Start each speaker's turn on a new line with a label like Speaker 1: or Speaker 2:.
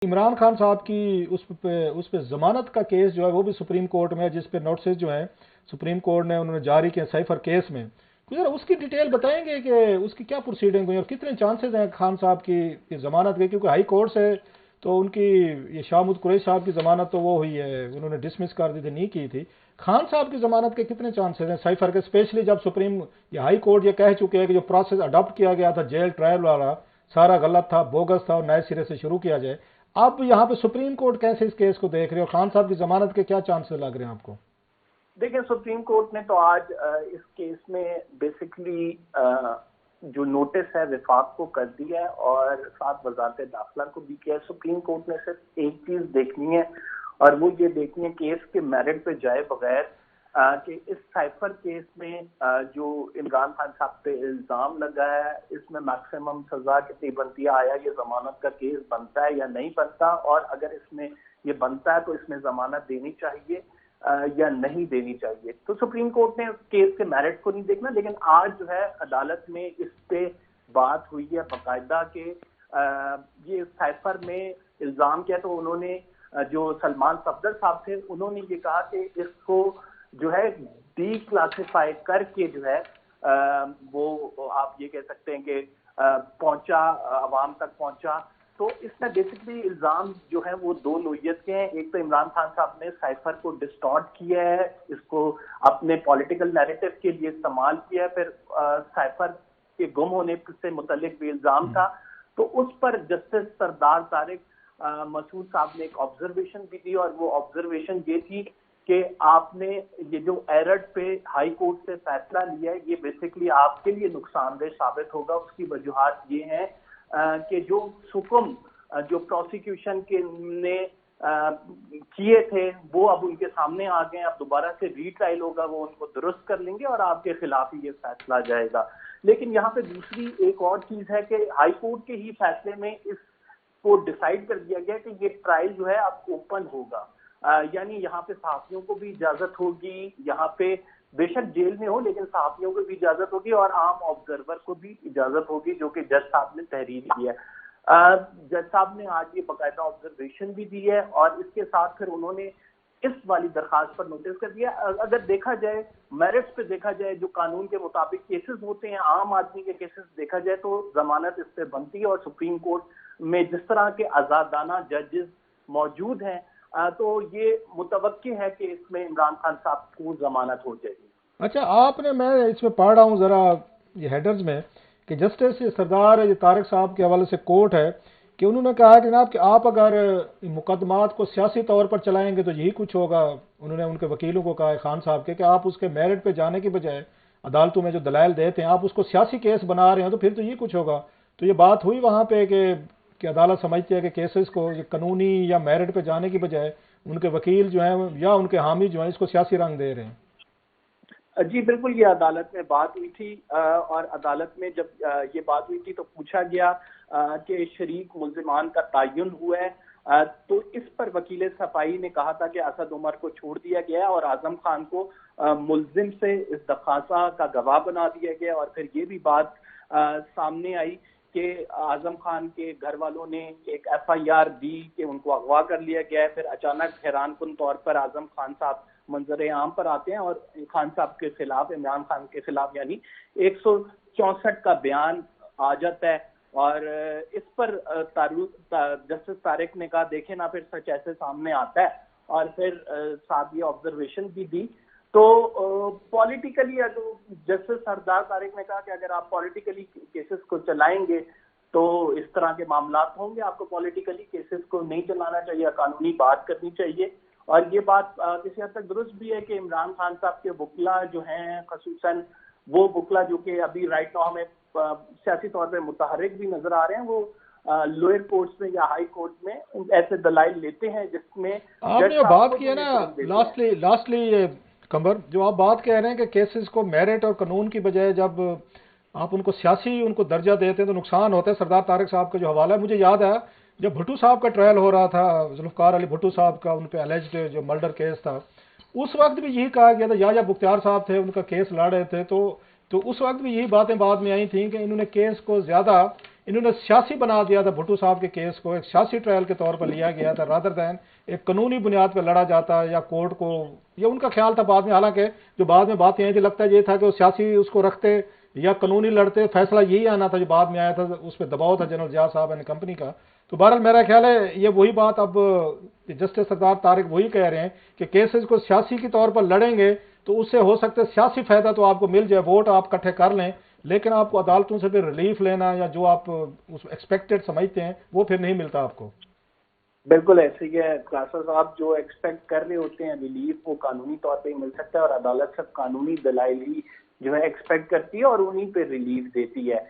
Speaker 1: इमरान खान साहब की उस पे ज़मानत का केस जो है वो भी सुप्रीम कोर्ट में है, जिस पे नोटिस जो है सुप्रीम कोर्ट ने उन्होंने जारी किया साइफर केस में। तो जरा उसकी डिटेल बताएंगे कि उसकी क्या प्रोसीडिंग हुई और कितने चांसेस हैं खान साहब की ज़मानत के, क्योंकि हाई कोर्ट से तो उनकी ये शाहमूद कुरैशी साहब की ज़मानत तो वो हुई है, उन्होंने डिसमिस कर दी थी, नहीं की थी। खान साहब की ज़मानत के कितने चांसेस हैं साइफर के, स्पेशली जब सुप्रीम या हाई कोर्ट ये कह चुके हैं कि जो प्रोसेस अडॉप्ट किया गया था जेल ट्रायल वाला सारा गलत था, बोगस था और नए सिरे से शुरू किया जाए। आप यहाँ पे सुप्रीम कोर्ट कैसे इस केस को देख रहे हो, खान साहब की जमानत के क्या चांसेस लग रहे हैं आपको?
Speaker 2: देखिए, सुप्रीम कोर्ट ने तो आज इस केस में बेसिकली जो नोटिस है विफाक को कर दिया है और साथ वजारत दाखिला को भी किया है। सुप्रीम कोर्ट ने सिर्फ एक चीज देखनी है और वो ये देखनी है केस के मेरिट पे जाए बगैर कि इस साइफर केस में जो इमरान खान साहब पे इल्जाम लगा है इसमें मैक्सिमम सजा कितनी बनती है, आया ये जमानत का केस बनता है या नहीं बनता, और अगर इसमें ये बनता है तो इसमें जमानत देनी चाहिए या नहीं देनी चाहिए। तो सुप्रीम कोर्ट ने केस के मेरिट को नहीं देखना, लेकिन आज जो है अदालत में इस पे बात हुई है बाकायदा के ये साइफर में इल्जाम किया। तो उन्होंने जो सलमान सफदर साहब थे उन्होंने ये कहा कि इसको जो है डी क्लासिफाई करके जो है वो आप ये कह सकते हैं कि पहुंचा, आवाम तक पहुंचा। तो इसमें बेसिकली इल्जाम जो है वो दो नोयत के हैं। एक तो इमरान खान साहब ने साइफर को डिस्टॉर्ट किया है, इसको अपने पॉलिटिकल नैरेटिव के लिए इस्तेमाल किया है। फिर साइफर के गुम होने से मुतल्लिक भी इल्जाम था, तो उस पर जस्टिस सरदार तारिक मसूद साहब ने एक ऑब्जर्वेशन भी दी और वो ऑब्जर्वेशन ये थी कि आपने ये जो एरड पे हाई कोर्ट से फैसला लिया है ये बेसिकली आपके लिए नुकसानदेह साबित होगा। उसकी वजूहात ये हैं कि जो सुकुम जो प्रोसिक्यूशन के ने किए थे वो अब उनके सामने आ गए, अब दोबारा से रीट्रायल होगा, वो उनको दुरुस्त कर लेंगे और आपके खिलाफ ही ये फैसला जाएगा। लेकिन यहाँ पे दूसरी एक और चीज है कि हाई कोर्ट के ही फैसले में इसको डिसाइड कर दिया गया कि ये ट्रायल जो है अब ओपन होगा, यानी यहाँ पे सहाफियों को भी इजाजत होगी, यहाँ पे बेशक जेल में हो लेकिन सहाफियों को भी इजाजत होगी और आम ऑब्जर्वर को भी इजाजत होगी, जो कि जज साहब ने तहरीर की है। जज साहब ने आज ये बाकायदा ऑब्जर्वेशन भी दी है और इसके साथ फिर उन्होंने इस वाली दरखास्त पर नोटिस कर दिया। अगर देखा जाए मेरिट्स पे देखा जाए, जो कानून के मुताबिक केसेस होते हैं, आम आदमी के केसेस देखा जाए तो जमानत इस पे बनती है। और सुप्रीम कोर्ट में जिस तरह के आजादाना जजेस मौजूद हैं तो ये मुतवक्की है कि इसमें इमरान खान साहब को जमानत हो जाएगी।
Speaker 1: अच्छा, आपने, मैं इसमें पढ़ रहा हूँ ज़रा ये हेडर्स में कि जस्टिस सरदार ये तारिक साहब के हवाले से कोर्ट है कि उन्होंने कहा कि जनाब कि आप अगर मुकदमात को सियासी तौर पर चलाएंगे तो यही कुछ होगा। उन्होंने उनके वकीलों को कहा है खान साहब के कि आप उसके मेरिट पे जाने की बजाय अदालतों में जो दलाइल देते हैं आप उसको सियासी केस बना रहे हैं, तो फिर तो यही कुछ होगा। तो ये बात हुई वहाँ पे कि अदालत समझती है कि केसेस को ये कानूनी या मेरिट पे जाने की बजाय उनके वकील जो हैं या उनके हामी जो हैं इसको सियासी रंग दे रहे हैं।
Speaker 2: जी बिल्कुल, ये अदालत में बात हुई थी और अदालत में जब ये बात हुई थी तो पूछा गया कि शरीक मुल्जिमान का तयन हुआ है, तो इस पर वकील सफाई ने कहा था कि असद उमर को छोड़ दिया गया और आजम खान को मुल्जिम से इस दरखास्त का गवाह बना दिया गया। और फिर ये भी बात सामने आई कि आजम खान के घर वालों ने एक FIR दी कि उनको अगवा कर लिया गया है। फिर अचानक हैरानकुन तौर पर आजम खान साहब मंजर आम पर आते हैं और खान साहब के खिलाफ, इमरान खान के खिलाफ यानी 164 का बयान आ जाता है। और इस पर जस्टिस तारिक ने कहा देखें ना, फिर सच ऐसे सामने आता है। और फिर साथ ये ऑब्जर्वेशन भी दी। तो पॉलिटिकली जस्टिस सरदार तारिक ने कहा कि अगर आप पॉलिटिकली केसेस को चलाएंगे तो इस तरह के मामला होंगे, आपको पॉलिटिकली केसेस को नहीं चलाना चाहिए, कानूनी बात करनी चाहिए। और ये बात किसी हद तक दुरुस्त भी है कि इमरान खान साहब के वकला जो हैं, खसूसन वो वकला जो कि अभी राइट नाउ हमें सियासी तौर पर मुतहर्रिक भी नजर आ रहे हैं, वो लोअर कोर्ट्स में या हाई कोर्ट में ऐसे दलाइल लेते हैं जिसमें
Speaker 1: आपने बात की है ना लास्टली कमर, जो आप बात कह रहे हैं कि केसेस को मेरिट और कानून की बजाय जब आप उनको सियासी उनको दर्जा देते हैं तो नुकसान होता है। सरदार तारिक साहब का जो हवाला है, मुझे याद है जब भुट्टो साहब का ट्रायल हो रहा था, जुल्फकार अली भुट्टो साहब का, उन पे अलेज्ड जो मर्डर केस था, उस वक्त भी यही कहा गया था, या मुख्तार साहब थे उनका केस लड़ रहे थे, तो उस वक्त भी यही बातें बाद में आई थी कि इन्होंने केस को ज़्यादा انہوں نے سیاسی بنا دیا تھا بھٹو صاحب کے کیس کو، ایک سیاسی ٹرائل کے طور پر لیا گیا تھا رادر دین ایک قانونی بنیاد پہ لڑا جاتا یا کورٹ کو، یہ ان کا خیال تھا بعد میں، حالانکہ جو بعد میں بات یہ تھی لگتا ہے یہ تھا کہ وہ سیاسی اس کو رکھتے یا قانونی لڑتے، فیصلہ یہی آنا تھا جو بعد میں آیا تھا، اس پہ دباؤ تھا جنرل ضیاء صاحب نے کمپنی کا۔ تو بہرحال میرا خیال ہے یہ وہی بات اب جسٹس سردار طارق وہی کہہ رہے ہیں کہ کیسز کو سیاسی کے طور پر لڑیں گے تو اس سے ہو سکتا ہے سیاسی فائدہ تو آپ کو مل جائے، ووٹ آپ اکٹھے کر لیں، لیکن آپ کو عدالتوں سے پھر ریلیف لینا یا جو آپ اس ایکسپیکٹڈ سمجھتے ہیں وہ پھر نہیں ملتا آپ کو۔
Speaker 2: بالکل ایسے ہی ہے کلاسز، آپ جو ایکسپیکٹ کر رہے ہوتے ہیں ریلیف وہ قانونی طور پہ ہی مل سکتا ہے، اور عدالت صرف قانونی دلائل ہی جو ہے ایکسپیکٹ کرتی ہے اور انہیں پہ ریلیف دیتی ہے۔